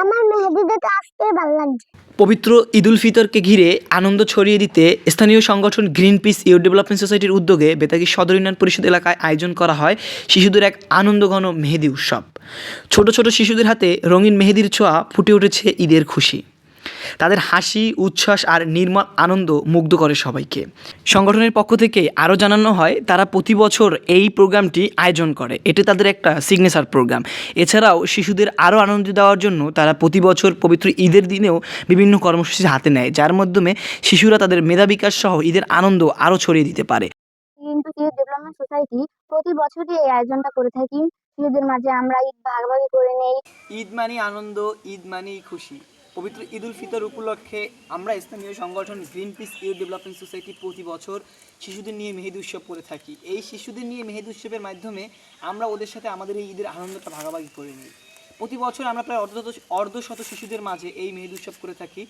আমার মেহেদি দেখতে আসতে ভালো লাগছে। পবিত্র ঈদ উল ফিতরকে ঘিরে আনন্দ ছড়িয়ে দিতে স্থানীয় সংগঠন গ্রিন পিস ইউথ ডেভেলপমেন্ট সোসাইটির উদ্যোগে বেতাগী সদর ইউনিয়ন পরিষদ এলাকায় আয়োজন করা হয় শিশুদের এক আনন্দঘন মেহেদি উৎসব। ছোট ছোট শিশুদের হাতে রঙিন মেহেদির ছোঁয়া ফুটে উঠেছে ঈদের খুশি। তাদের হাসি, উচ্ছ্বাস আর নির্মল আনন্দ মুগ্ধ করে সবাইকে। সংগঠনের পক্ষ থেকে আরও জানানো হয়, তারা প্রতি বছর এই প্রোগ্রামটি আয়োজন করে। এটি তাদের একটা সিগনেচার প্রোগ্রাম। এছাড়াও শিশুদের আরও আনন্দ দেওয়ার জন্য তারা প্রতি বছর পবিত্র ঈদের দিনেও বিভিন্ন কর্মসূচি হাতে নেয়, যার মাধ্যমে শিশুরা তাদের মেধা বিকাশ সহ ঈদের আনন্দ আরও ছড়িয়ে দিতে পারে। কিন্তু ইউথ ডেভেলপমেন্ট সোসাইটি প্রতি বছরই এই আয়োজনটা করে থাকি। শিশুদের মাঝে আমরা ঈদ ভাগাভাগি করে নেই। ঈদ মানি আনন্দ, ঈদ মানি খুশি। পবিত্র ঈদ উল ফিতর উপলক্ষে আমরা স্থানীয় সংগঠন green piece youth development society প্রতি বছর শিশুদের নিয়ে মেহেদি উৎসব করে থাকি। এই শিশুদের নিয়ে মেহেদি উৎসবের মাধ্যমে আমরা ওদের সাথে আমাদের এই ঈদের আনন্দটা ভাগাভাগি করে নিই। প্রতি বছর আমরা প্রায় অর্ধশত শিশুদের মাঝে এই মেহেদি উৎসব করে থাকি,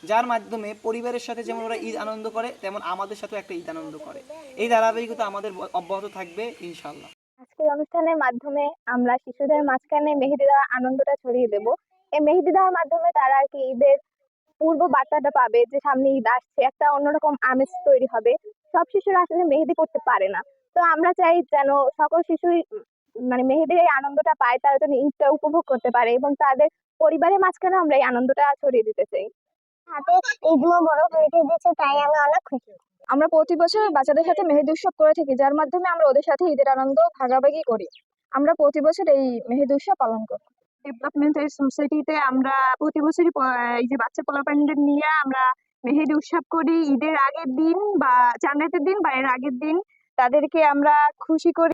যার মাধ্যমে পরিবারের সাথে যেমন ওরা ঈদ আনন্দ করে, তেমন আমাদের সাথেও একটা ঈদ আনন্দ করে। এই ধারাবাহিকতা আমাদের অব্যাহত থাকবে ইনশাল্লাহ। আজকের অনুষ্ঠানের মাধ্যমে আমরা শিশুদের মাঝখানে মেহেদি দেওয়ার আনন্দটা ছড়িয়ে দেব। এই মেহেদি দেওয়ার মাধ্যমে তারা আর কি ঈদের পূর্ব বার্তাটা পাবে যে সামনে ঈদ আসছে, একটা অন্যরকম আমেজ তৈরি হবে। সব শিশুরা আসলে মেহেদি করতে পারে না, তো আমরা চাই যেন সকল শিশুই মানে মেহেদির এই আনন্দটা পায়, তারা যেন ঈদটা উপভোগ করতে পারে এবং তাদের পরিবারের মাঝখানে আমরা এই আনন্দটা ছড়িয়ে দিতে চাই। হাতে ঈদ মোবারক লিখে দিয়েছে, তাই আমি অনেক খুশি। আমরা প্রতি বছর বাচ্চাদের সাথে মেহেদি উৎসব করে থাকি, যার মাধ্যমে আমরা ওদের সাথে ঈদের আনন্দ ভাগাভাগি করি। আমরা প্রতি বছর এই মেহেদি উৎসব পালন করি। ডেভেলপমেন্ট সোসাইটিতে আমরা প্রতি বছরই এই যে বাচ্চা পোলাপানদের নিয়ে আমরা মেহেদি উৎসব করি। ঈদের আগের দিন বা চাঁদ রাতের দিন বা এর আগের দিন তাদেরকে আমরা খুশি করি।